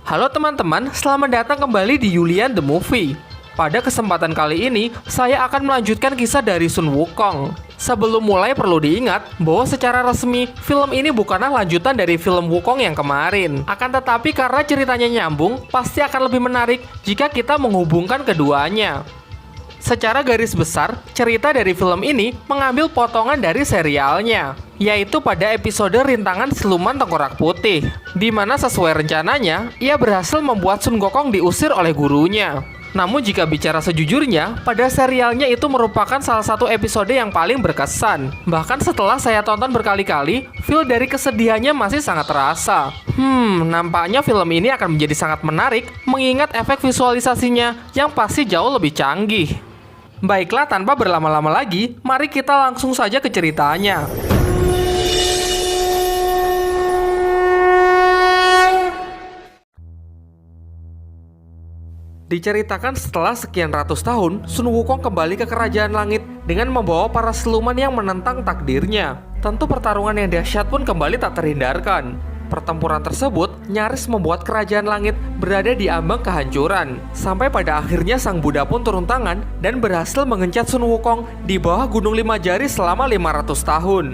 Halo teman-teman, selamat datang kembali di Yulian The Movie. Pada kesempatan kali ini, saya akan melanjutkan kisah dari Sun Wukong. Sebelum mulai perlu diingat bahwa secara resmi, film ini bukanlah lanjutan dari film Wukong yang kemarin. Akan tetapi karena ceritanya nyambung, pasti akan lebih menarik jika kita menghubungkan keduanya. Secara garis besar, cerita dari film ini mengambil potongan dari serialnya, yaitu pada episode Rintangan Siluman Tengkorak Putih, di mana sesuai rencananya, ia berhasil membuat Sun Gokong diusir oleh gurunya. Namun jika bicara sejujurnya, pada serialnya itu merupakan salah satu episode yang paling berkesan. Bahkan setelah saya tonton berkali-kali, feel dari kesedihannya masih sangat terasa. Nampaknya film ini akan menjadi sangat menarik, mengingat efek visualisasinya yang pasti jauh lebih canggih. Baiklah, tanpa berlama-lama lagi, mari kita langsung saja ke ceritanya. Diceritakan setelah sekian ratus tahun, Sun Wukong kembali ke kerajaan langit dengan membawa para siluman yang menentang takdirnya. Tentu pertarungan yang dahsyat pun kembali tak terhindarkan. Pertempuran tersebut nyaris membuat kerajaan langit berada di ambang kehancuran. Sampai pada akhirnya Sang Buddha pun turun tangan dan berhasil mengecat Sun Wukong di bawah Gunung Lima Jari selama 500 tahun.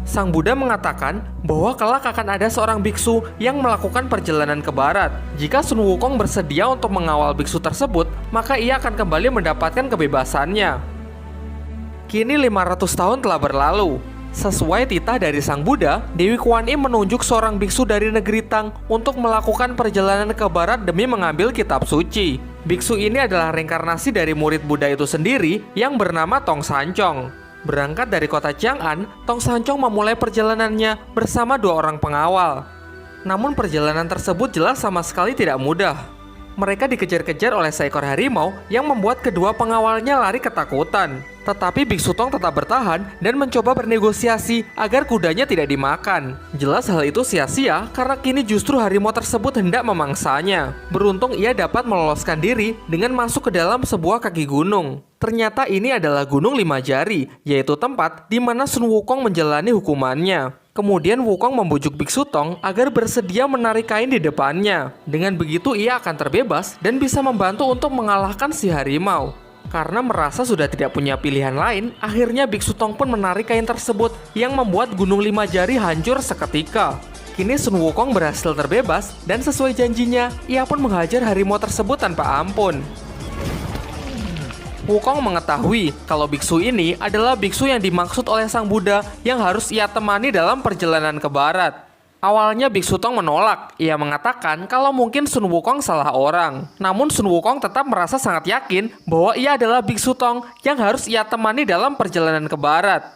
Sang Buddha mengatakan bahwa kelak akan ada seorang biksu yang melakukan perjalanan ke barat. Jika Sun Wukong bersedia untuk mengawal biksu tersebut, maka ia akan kembali mendapatkan kebebasannya. Kini 500 tahun telah berlalu. Sesuai titah dari Sang Buddha, Dewi Kuan Im menunjuk seorang biksu dari negeri Tang untuk melakukan perjalanan ke barat demi mengambil kitab suci. Biksu ini adalah reinkarnasi dari murid Buddha itu sendiri yang bernama Tong Sancong. Berangkat dari kota Chang'an, Tong Sancong memulai perjalanannya bersama 2 orang pengawal. Namun perjalanan tersebut jelas sama sekali tidak mudah. Mereka dikejar-kejar oleh seekor harimau yang membuat kedua pengawalnya lari ketakutan. Tetapi Biksu Tong tetap bertahan dan mencoba bernegosiasi agar kudanya tidak dimakan. Jelas hal itu sia-sia karena kini justru harimau tersebut hendak memangsanya. Beruntung ia dapat meloloskan diri dengan masuk ke dalam sebuah kaki gunung. Ternyata ini adalah Gunung Lima Jari, yaitu tempat di mana Sun Wukong menjalani hukumannya. Kemudian Wukong membujuk Biksu Tong agar bersedia menarik kain di depannya. Dengan begitu ia akan terbebas dan bisa membantu untuk mengalahkan si harimau. Karena merasa sudah tidak punya pilihan lain, akhirnya Biksu Tong pun menarik kain tersebut yang membuat Gunung Lima Jari hancur seketika. Kini Sun Wukong berhasil terbebas dan sesuai janjinya, ia pun menghajar harimau tersebut tanpa ampun. Wukong mengetahui kalau biksu ini adalah biksu yang dimaksud oleh Sang Buddha yang harus ia temani dalam perjalanan ke barat. Awalnya Biksu Tong menolak. Ia mengatakan kalau mungkin Sun Wukong salah orang. Namun Sun Wukong tetap merasa sangat yakin bahwa ia adalah Biksu Tong yang harus ia temani dalam perjalanan ke barat.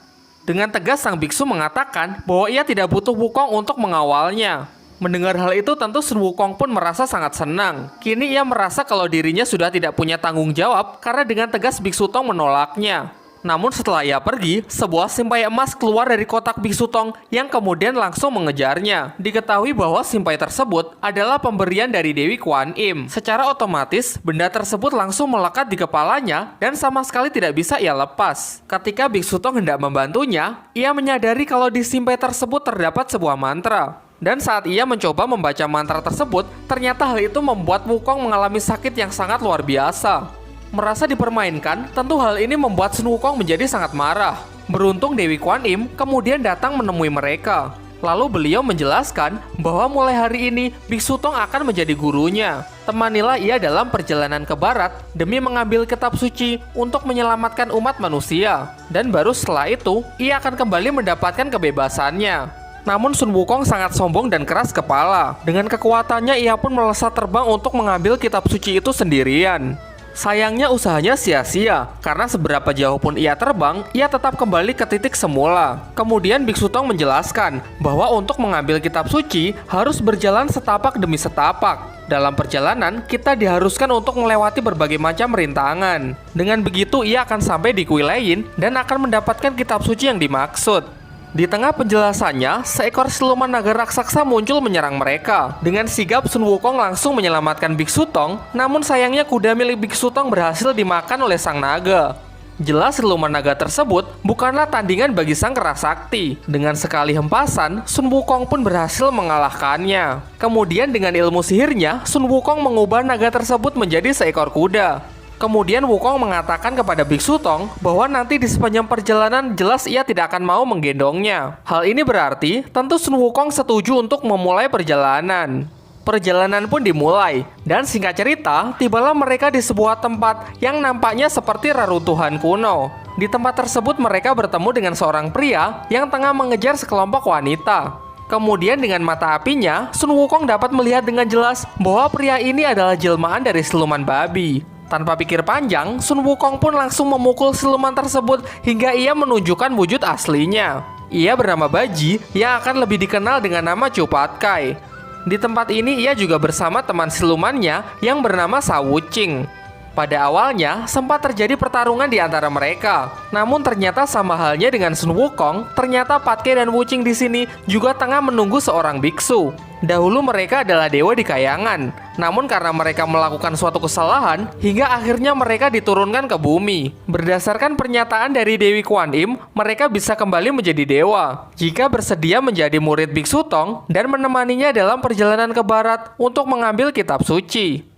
Dengan tegas sang biksu mengatakan bahwa ia tidak butuh Wukong untuk mengawalnya. Mendengar hal itu tentu Sun Wukong pun merasa sangat senang. Kini ia merasa kalau dirinya sudah tidak punya tanggung jawab karena dengan tegas Biksu Tong menolaknya. Namun setelah ia pergi, sebuah simpai emas keluar dari kotak Biksu Tong yang kemudian langsung mengejarnya. Diketahui bahwa simpai tersebut adalah pemberian dari Dewi Kuan Im. Secara otomatis, benda tersebut langsung melekat di kepalanya dan sama sekali tidak bisa ia lepas. Ketika Biksu Tong hendak membantunya, ia menyadari kalau di simpai tersebut terdapat sebuah mantra. Dan saat ia mencoba membaca mantra tersebut, ternyata hal itu membuat Wukong mengalami sakit yang sangat luar biasa. Merasa dipermainkan, tentu hal ini membuat Sun Wukong menjadi sangat marah. Beruntung Dewi Kuan Im kemudian datang menemui mereka. Lalu beliau menjelaskan bahwa mulai hari ini Biksu Tong akan menjadi gurunya. Temanilah ia dalam perjalanan ke barat demi mengambil kitab suci untuk menyelamatkan umat manusia. Dan baru setelah itu, ia akan kembali mendapatkan kebebasannya. Namun Sun Wukong sangat sombong dan keras kepala. Dengan kekuatannya ia pun melesat terbang untuk mengambil kitab suci itu sendirian. Sayangnya usahanya sia-sia, karena seberapa jauh pun ia terbang, ia tetap kembali ke titik semula. Kemudian Biksu Tong menjelaskan bahwa untuk mengambil kitab suci harus berjalan setapak demi setapak. Dalam perjalanan, kita diharuskan untuk melewati berbagai macam rintangan. Dengan begitu ia akan sampai di Kuilein dan akan mendapatkan kitab suci yang dimaksud. Di tengah penjelasannya, seekor siluman naga raksasa muncul menyerang mereka. Dengan sigap Sun Wukong langsung menyelamatkan Biksu Tong, namun sayangnya kuda milik Biksu Tong berhasil dimakan oleh sang naga. Jelas siluman naga tersebut bukanlah tandingan bagi sang kerasakti. Dengan sekali hempasan, Sun Wukong pun berhasil mengalahkannya. Kemudian dengan ilmu sihirnya, Sun Wukong mengubah naga tersebut menjadi seekor kuda. Kemudian Wukong mengatakan kepada Biksu Tong bahwa nanti di sepanjang perjalanan jelas ia tidak akan mau menggendongnya. Hal ini berarti tentu Sun Wukong setuju untuk memulai perjalanan. Perjalanan pun dimulai, dan singkat cerita, tibalah mereka di sebuah tempat yang nampaknya seperti reruntuhan kuno. Di tempat tersebut mereka bertemu dengan seorang pria yang tengah mengejar sekelompok wanita. Kemudian dengan mata apinya, Sun Wukong dapat melihat dengan jelas bahwa pria ini adalah jelmaan dari siluman babi. Tanpa pikir panjang, Sun Wukong pun langsung memukul siluman tersebut hingga ia menunjukkan wujud aslinya. Ia bernama Baji yang akan lebih dikenal dengan nama Cupatkai. Di tempat ini ia juga bersama teman silumannya yang bernama Sa Wuqing. Pada awalnya sempat terjadi pertarungan di antara mereka. Namun ternyata sama halnya dengan Sun Wukong, ternyata Patke dan Wuqing di sini juga tengah menunggu seorang biksu. Dahulu mereka adalah dewa di kayangan. Namun karena mereka melakukan suatu kesalahan, hingga akhirnya mereka diturunkan ke bumi. Berdasarkan pernyataan dari Dewi Kuan Im, mereka bisa kembali menjadi dewa jika bersedia menjadi murid Biksu Tong dan menemaninya dalam perjalanan ke barat untuk mengambil kitab suci.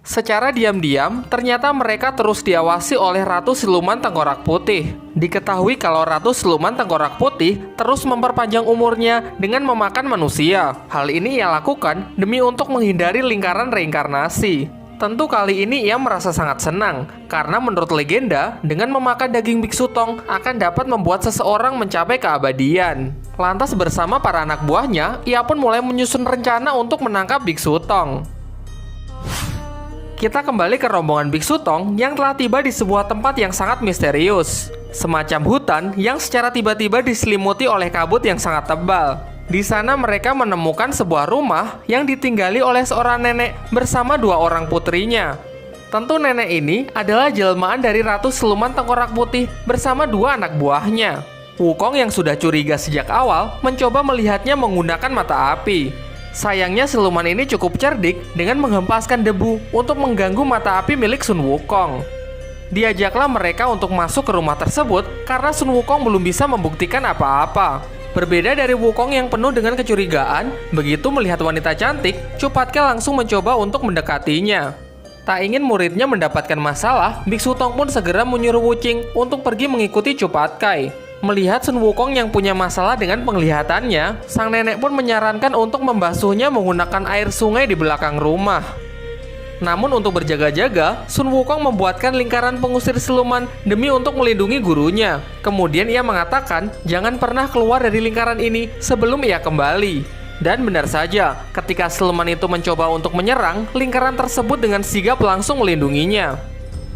Secara diam-diam, ternyata mereka terus diawasi oleh Ratu Siluman Tengkorak Putih. Diketahui kalau Ratu Siluman Tengkorak Putih terus memperpanjang umurnya dengan memakan manusia. Hal ini ia lakukan demi untuk menghindari lingkaran reinkarnasi. Tentu kali ini ia merasa sangat senang, karena menurut legenda, dengan memakan daging Biksu Tong akan dapat membuat seseorang mencapai keabadian. Lantas bersama para anak buahnya, ia pun mulai menyusun rencana untuk menangkap Biksu Tong. Kita kembali ke rombongan Biksu Tong yang telah tiba di sebuah tempat yang sangat misterius. Semacam hutan yang secara tiba-tiba diselimuti oleh kabut yang sangat tebal. Di sana mereka menemukan sebuah rumah yang ditinggali oleh seorang nenek bersama dua orang putrinya. Tentu nenek ini adalah jelmaan dari Ratu Siluman Tengkorak Putih bersama dua anak buahnya. Wukong yang sudah curiga sejak awal mencoba melihatnya menggunakan mata api. Sayangnya siluman ini cukup cerdik dengan menghempaskan debu untuk mengganggu mata api milik Sun Wukong. Diajaklah mereka untuk masuk ke rumah tersebut karena Sun Wukong belum bisa membuktikan apa-apa. Berbeda dari Wukong yang penuh dengan kecurigaan, begitu melihat wanita cantik, Cupatke langsung mencoba untuk mendekatinya. Tak ingin muridnya mendapatkan masalah, Biksu Tong pun segera menyuruh Wuqing untuk pergi mengikuti Cupatkai. Melihat Sun Wukong yang punya masalah dengan penglihatannya, sang nenek pun menyarankan untuk membasuhnya menggunakan air sungai di belakang rumah. Namun untuk berjaga-jaga, Sun Wukong membuatkan lingkaran pengusir siluman demi untuk melindungi gurunya. Kemudian ia mengatakan jangan pernah keluar dari lingkaran ini sebelum ia kembali. Dan benar saja, ketika siluman itu mencoba untuk menyerang, lingkaran tersebut dengan sigap langsung melindunginya.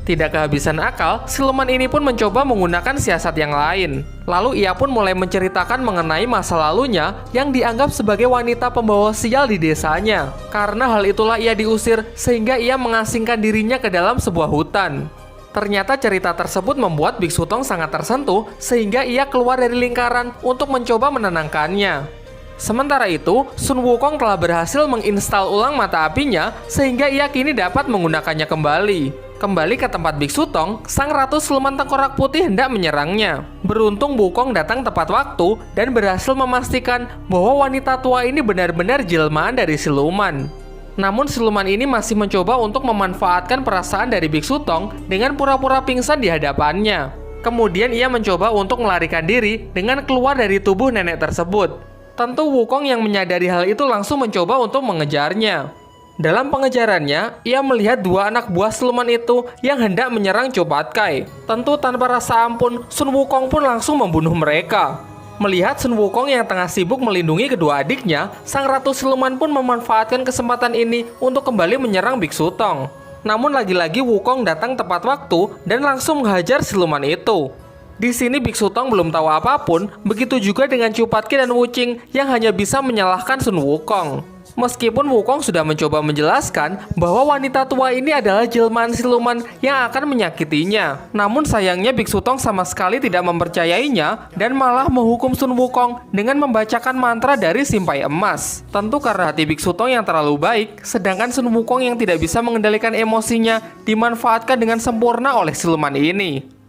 Tidak kehabisan akal, siluman ini pun mencoba menggunakan siasat yang lain. Lalu ia pun mulai menceritakan mengenai masa lalunya yang dianggap sebagai wanita pembawa sial di desanya. Karena hal itulah ia diusir sehingga ia mengasingkan dirinya ke dalam sebuah hutan. Ternyata cerita tersebut membuat Biksu Tong sangat tersentuh sehingga ia keluar dari lingkaran untuk mencoba menenangkannya. Sementara itu, Sun Wukong telah berhasil menginstal ulang mata apinya sehingga ia kini dapat menggunakannya kembali. Kembali ke tempat Biksu Tong, sang Ratu Siluman Tengkorak Putih hendak menyerangnya. Beruntung Wukong datang tepat waktu dan berhasil memastikan bahwa wanita tua ini benar-benar jelmaan dari siluman. Namun siluman ini masih mencoba untuk memanfaatkan perasaan dari Biksu Tong dengan pura-pura pingsan di hadapannya. Kemudian ia mencoba untuk melarikan diri dengan keluar dari tubuh nenek tersebut. Tentu Wukong yang menyadari hal itu langsung mencoba untuk mengejarnya. Dalam pengejarannya, ia melihat dua anak buah siluman itu yang hendak menyerang Cupatkai. Tentu tanpa rasa ampun, Sun Wukong pun langsung membunuh mereka. Melihat Sun Wukong yang tengah sibuk melindungi kedua adiknya, sang Ratu Siluman pun memanfaatkan kesempatan ini untuk kembali menyerang Biksu Tong. Namun lagi-lagi Wukong datang tepat waktu dan langsung menghajar siluman itu. Di sini Biksu Tong belum tahu apapun, begitu juga dengan Cupatke dan Wuqing yang hanya bisa menyalahkan Sun Wukong. Meskipun Wukong sudah mencoba menjelaskan bahwa wanita tua ini adalah jelmaan siluman yang akan menyakitinya. Namun sayangnya Biksu Tong sama sekali tidak mempercayainya dan malah menghukum Sun Wukong dengan membacakan mantra dari simpai emas. Tentu karena hati Biksu Tong yang terlalu baik, sedangkan Sun Wukong yang tidak bisa mengendalikan emosinya dimanfaatkan dengan sempurna oleh siluman ini.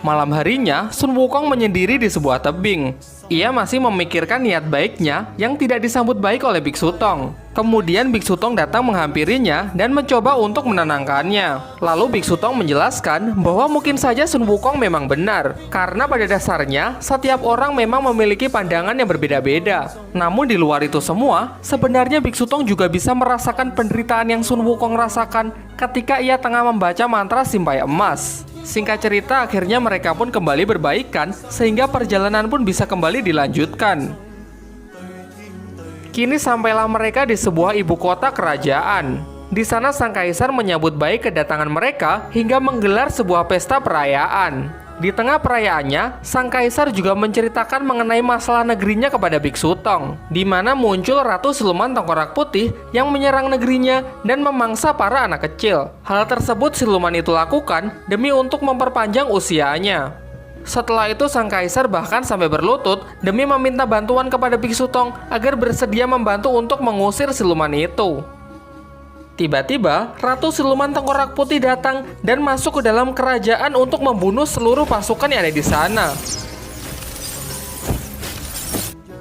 Malam harinya, Sun Wukong menyendiri di sebuah tebing. Ia masih memikirkan niat baiknya yang tidak disambut baik oleh Biksu Tong. Kemudian Biksu Tong datang menghampirinya dan mencoba untuk menenangkannya. Lalu Biksu Tong menjelaskan bahwa mungkin saja Sun Wukong memang benar, karena pada dasarnya setiap orang memang memiliki pandangan yang berbeda-beda. Namun di luar itu semua, sebenarnya Biksu Tong juga bisa merasakan penderitaan yang Sun Wukong rasakan ketika ia tengah membaca mantra simpai emas. Singkat cerita, akhirnya mereka pun kembali berbaikan sehingga perjalanan pun bisa kembali dilanjutkan. Kini sampailah mereka di sebuah ibu kota kerajaan. Di sana sang kaisar menyambut baik kedatangan mereka hingga menggelar sebuah pesta perayaan. Di tengah perayaannya, sang kaisar juga menceritakan mengenai masalah negerinya kepada Biksu Tong, di mana muncul Ratu Siluman Tengkorak Putih yang menyerang negerinya dan memangsa para anak kecil. Hal tersebut siluman itu lakukan demi untuk memperpanjang usianya. Setelah itu sang kaisar bahkan sampai berlutut demi meminta bantuan kepada Biksu Tong agar bersedia membantu untuk mengusir siluman itu. Tiba-tiba, Ratu Siluman Tengkorak Putih datang dan masuk ke dalam kerajaan untuk membunuh seluruh pasukan yang ada di sana.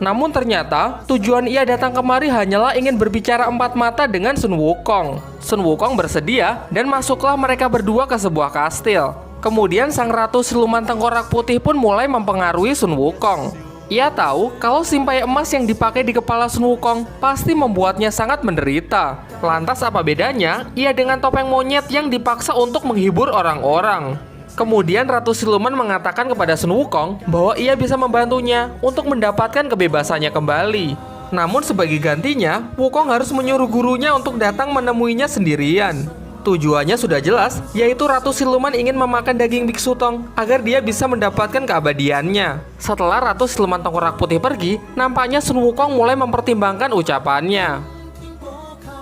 Namun ternyata, tujuan ia datang kemari hanyalah ingin berbicara empat mata dengan Sun Wukong. Sun Wukong bersedia dan masuklah mereka berdua ke sebuah kastil. Kemudian sang Ratu Siluman Tengkorak Putih pun mulai mempengaruhi Sun Wukong. Ia tahu kalau simpai emas yang dipakai di kepala Sun Wukong pasti membuatnya sangat menderita. Lantas apa bedanya ia dengan topeng monyet yang dipaksa untuk menghibur orang-orang? Kemudian Ratu Siluman mengatakan kepada Sun Wukong bahwa ia bisa membantunya untuk mendapatkan kebebasannya kembali. Namun sebagai gantinya, Wukong harus menyuruh gurunya untuk datang menemuinya sendirian. Tujuannya sudah jelas, yaitu Ratu Siluman ingin memakan daging Biksu Tong agar dia bisa mendapatkan keabadiannya. Setelah Ratu Siluman Tengkorak Putih pergi, nampaknya Sun Wukong mulai mempertimbangkan ucapannya.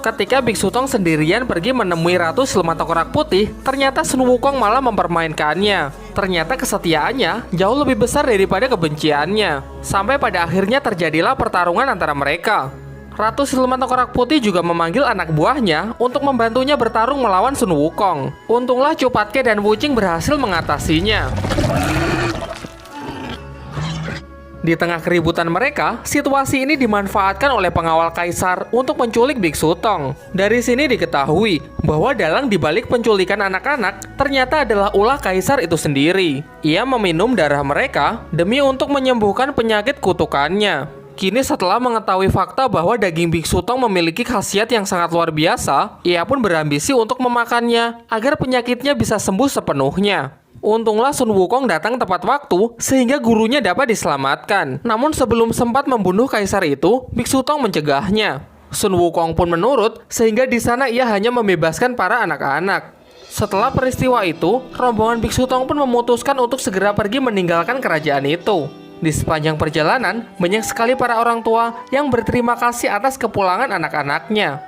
Ketika Biksu Tong sendirian pergi menemui Ratu Siluman Tengkorak Putih, ternyata Sun Wukong malah mempermainkannya. Ternyata kesetiaannya jauh lebih besar daripada kebenciannya. Sampai pada akhirnya terjadilah pertarungan antara mereka. Ratu Siluman Tengkorak Putih juga memanggil anak buahnya untuk membantunya bertarung melawan Sun Wukong. Untunglah Cupatke dan Wuching berhasil mengatasinya. Di tengah keributan mereka, situasi ini dimanfaatkan oleh pengawal kaisar untuk menculik Biksu Tong. Dari sini diketahui bahwa dalang dibalik penculikan anak-anak ternyata adalah ulah kaisar itu sendiri. Ia meminum darah mereka demi untuk menyembuhkan penyakit kutukannya. Kini setelah mengetahui fakta bahwa daging Biksu Tong memiliki khasiat yang sangat luar biasa, ia pun berambisi untuk memakannya agar penyakitnya bisa sembuh sepenuhnya. Untunglah Sun Wukong datang tepat waktu sehingga gurunya dapat diselamatkan. Namun sebelum sempat membunuh kaisar itu, Biksu Tong mencegahnya. Sun Wukong pun menurut sehingga di sana ia hanya membebaskan para anak-anak. Setelah peristiwa itu, rombongan Biksu Tong pun memutuskan untuk segera pergi meninggalkan kerajaan itu. Di sepanjang perjalanan, banyak sekali para orang tua yang berterima kasih atas kepulangan anak-anaknya.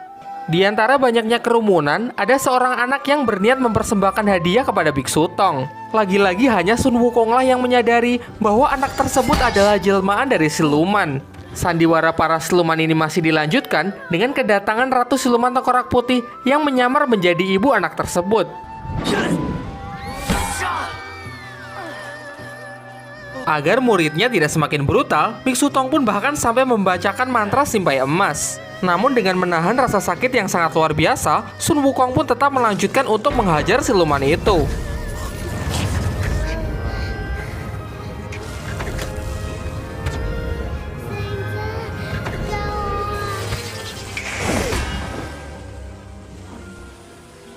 Di antara banyaknya kerumunan, ada seorang anak yang berniat mempersembahkan hadiah kepada Biksu Tong. Lagi-lagi hanya Sun Wukonglah yang menyadari bahwa anak tersebut adalah jelmaan dari siluman. Sandiwara para siluman ini masih dilanjutkan dengan kedatangan Ratu Siluman Tengkorak Putih yang menyamar menjadi ibu anak tersebut. Agar muridnya tidak semakin brutal, Biksu Tong pun bahkan sampai membacakan mantra simpai emas. Namun dengan menahan rasa sakit yang sangat luar biasa, Sun Wukong pun tetap melanjutkan untuk menghajar siluman itu.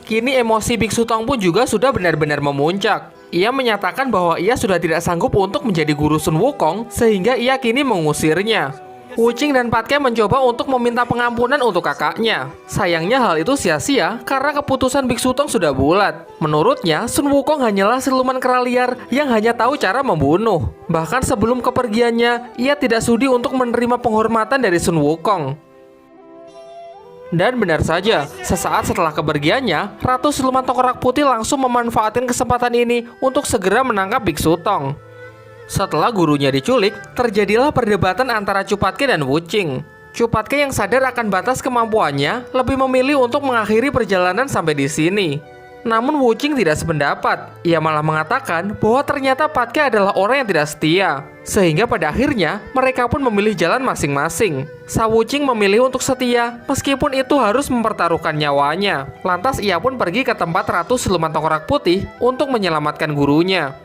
Kini emosi Biksu Tong pun juga sudah benar-benar memuncak. Ia menyatakan bahwa ia sudah tidak sanggup untuk menjadi guru Sun Wukong sehingga ia kini mengusirnya. Wuching dan Patke mencoba untuk meminta pengampunan untuk kakaknya. Sayangnya hal itu sia-sia karena keputusan Biksu Tong sudah bulat. Menurutnya, Sun Wukong hanyalah siluman kera liar yang hanya tahu cara membunuh. Bahkan sebelum kepergiannya, ia tidak sudi untuk menerima penghormatan dari Sun Wukong. Dan benar saja, sesaat setelah kepergiannya, Ratu Siluman Tengkorak Putih langsung memanfaatkan kesempatan ini untuk segera menangkap Biksu Tong. Setelah gurunya diculik, terjadilah perdebatan antara Cupatke dan Wuching. Cupatke yang sadar akan batas kemampuannya lebih memilih untuk mengakhiri perjalanan sampai di sini. Namun Wuching tidak sependapat. Ia malah mengatakan bahwa ternyata Patke adalah orang yang tidak setia. Sehingga pada akhirnya mereka pun memilih jalan masing-masing. Sa Wuching memilih untuk setia meskipun itu harus mempertaruhkan nyawanya. Lantas ia pun pergi ke tempat Ratu Siluman Tengkorak Putih untuk menyelamatkan gurunya.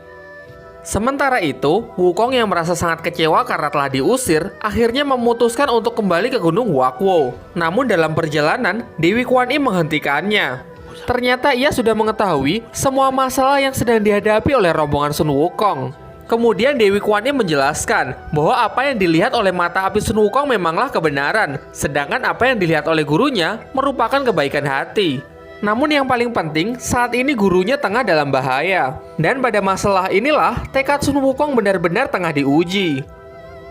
Sementara itu, Wukong yang merasa sangat kecewa karena telah diusir, akhirnya memutuskan untuk kembali ke Gunung Wakwo. Namun dalam perjalanan, Dewi Kuan Im menghentikannya. Ternyata ia sudah mengetahui semua masalah yang sedang dihadapi oleh rombongan Sun Wukong. Kemudian Dewi Kuan Im menjelaskan bahwa apa yang dilihat oleh mata api Sun Wukong memanglah kebenaran, sedangkan apa yang dilihat oleh gurunya merupakan kebaikan hati. Namun yang paling penting, saat ini gurunya tengah dalam bahaya. Dan pada masalah inilah, tekad Sun Wukong benar-benar tengah diuji.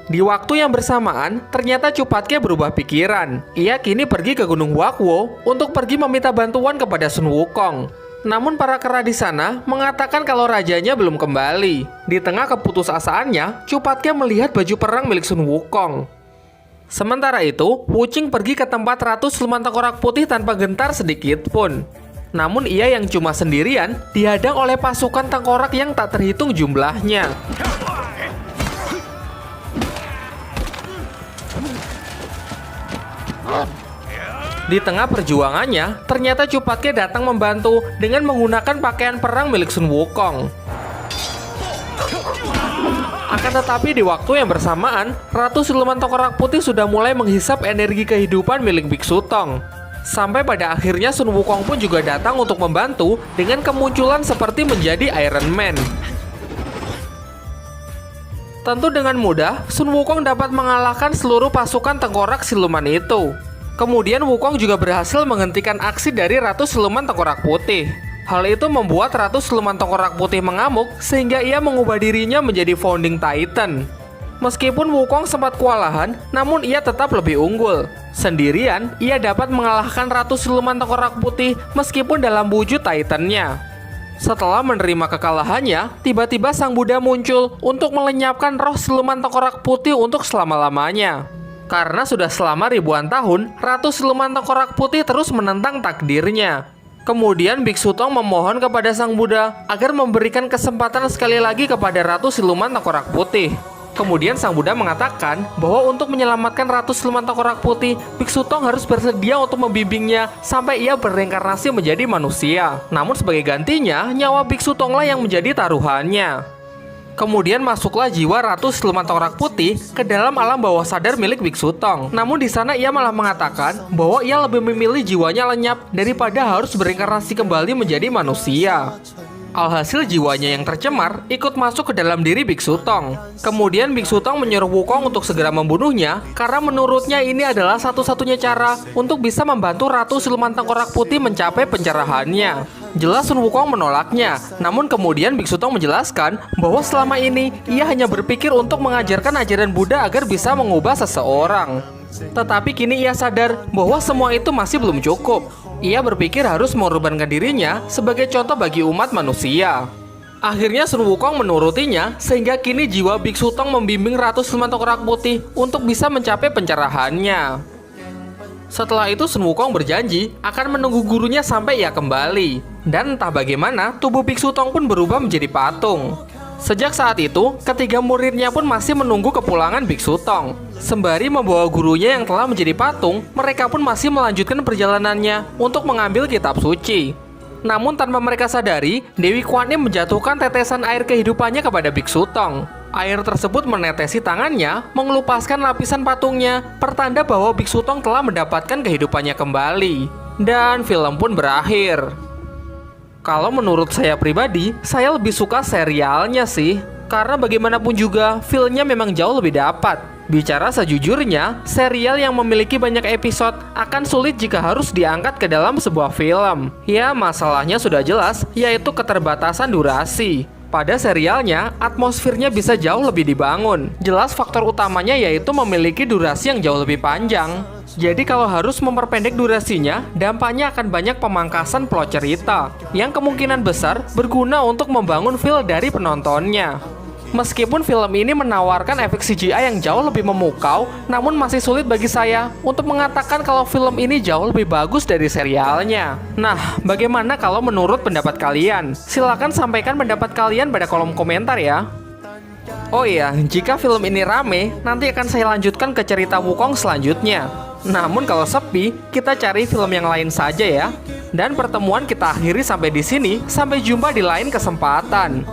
Di waktu yang bersamaan, ternyata Cupatke berubah pikiran. Ia kini pergi ke Gunung Wakwo untuk pergi meminta bantuan kepada Sun Wukong. Namun para kera di sana mengatakan kalau rajanya belum kembali. Di tengah keputusasaannya, Cupatke melihat baju perang milik Sun Wukong. Sementara itu, Wuching pergi ke tempat Ratu Siluman Tengkorak Putih tanpa gentar sedikit pun. Namun ia yang cuma sendirian dihadang oleh pasukan tengkorak yang tak terhitung jumlahnya. Di tengah perjuangannya, ternyata Cupatke datang membantu dengan menggunakan pakaian perang milik Sun Wukong. Akan tetapi di waktu yang bersamaan, Ratu Siluman Tengkorak Putih sudah mulai menghisap energi kehidupan milik Biksu Tong. Sampai pada akhirnya Sun Wukong pun juga datang untuk membantu dengan kemunculan seperti menjadi Iron Man. Tentu dengan mudah, Sun Wukong dapat mengalahkan seluruh pasukan tengkorak siluman itu. Kemudian Wukong juga berhasil menghentikan aksi dari Ratu Siluman Tengkorak Putih. Hal itu membuat Ratu Siluman Tengkorak Putih mengamuk sehingga ia mengubah dirinya menjadi Founding Titan. Meskipun Wukong sempat kewalahan, namun ia tetap lebih unggul. Sendirian, ia dapat mengalahkan Ratu Siluman Tengkorak Putih meskipun dalam wujud Titan-nya. Setelah menerima kekalahannya, tiba-tiba Sang Buddha muncul untuk melenyapkan roh Siluman Tengkorak Putih untuk selama-lamanya. Karena sudah selama ribuan tahun, Ratu Siluman Tengkorak Putih terus menentang takdirnya. Kemudian Biksu Tong memohon kepada Sang Buddha agar memberikan kesempatan sekali lagi kepada Ratu Siluman Tengkorak Putih. Kemudian Sang Buddha mengatakan bahwa untuk menyelamatkan Ratu Siluman Tengkorak Putih, Biksu Tong harus bersedia untuk membimbingnya sampai ia berreinkarnasi menjadi manusia. Namun sebagai gantinya, nyawa Biksu Tonglah yang menjadi taruhannya. Kemudian masuklah jiwa Ratu Siluman Tengkorak Putih ke dalam alam bawah sadar milik Biksu Tong. Namun di sana ia malah mengatakan bahwa ia lebih memilih jiwanya lenyap daripada harus berreinkarnasi kembali menjadi manusia. Alhasil jiwanya yang tercemar ikut masuk ke dalam diri Biksu Tong. Kemudian Biksu Tong menyuruh Wukong untuk segera membunuhnya karena menurutnya ini adalah satu-satunya cara untuk bisa membantu Ratu Siluman Tengkorak Putih mencapai pencerahannya. Jelas Sun Wukong menolaknya, namun kemudian Biksu Tong menjelaskan bahwa selama ini ia hanya berpikir untuk mengajarkan ajaran Buddha agar bisa mengubah seseorang. Tetapi kini ia sadar bahwa semua itu masih belum cukup. Ia berpikir harus mengorbankan dirinya sebagai contoh bagi umat manusia. Akhirnya Sun Wukong menurutinya sehingga kini jiwa Biksu Tong membimbing Ratu Siluman Tengkorak Putih untuk bisa mencapai pencerahannya. Setelah itu Sun Wukong berjanji akan menunggu gurunya sampai ia kembali. Dan entah bagaimana tubuh Biksu Tong pun berubah menjadi patung. Sejak saat itu, ketiga muridnya pun masih menunggu kepulangan Biksu Tong. Sembari membawa gurunya yang telah menjadi patung, mereka pun masih melanjutkan perjalanannya untuk mengambil kitab suci. Namun tanpa mereka sadari, Dewi Kuan Im menjatuhkan tetesan air kehidupannya kepada Biksu Tong. Air tersebut menetesi tangannya, mengelupaskan lapisan patungnya, pertanda bahwa Biksu Tong telah mendapatkan kehidupannya kembali. Dan film pun berakhir. Kalau menurut saya pribadi, saya lebih suka serialnya sih. Karena bagaimanapun juga, filmnya memang jauh lebih dapat. Bicara sejujurnya, serial yang memiliki banyak episode akan sulit jika harus diangkat ke dalam sebuah film. Ya, masalahnya sudah jelas, yaitu keterbatasan durasi. Pada serialnya, atmosfernya bisa jauh lebih dibangun. Jelas faktor utamanya yaitu memiliki durasi yang jauh lebih panjang. Jadi kalau harus memperpendek durasinya, dampaknya akan banyak pemangkasan plot cerita yang kemungkinan besar berguna untuk membangun feel dari penontonnya. Meskipun film ini menawarkan efek CGI yang jauh lebih memukau, namun masih sulit bagi saya untuk mengatakan kalau film ini jauh lebih bagus dari serialnya. Nah, bagaimana kalau menurut pendapat kalian? Silahkan sampaikan pendapat kalian pada kolom komentar ya. Oh iya, jika film ini rame, nanti akan saya lanjutkan ke cerita Wukong selanjutnya. Namun kalau sepi, kita cari film yang lain saja ya. Dan pertemuan kita akhiri sampai di sini. Sampai jumpa di lain kesempatan.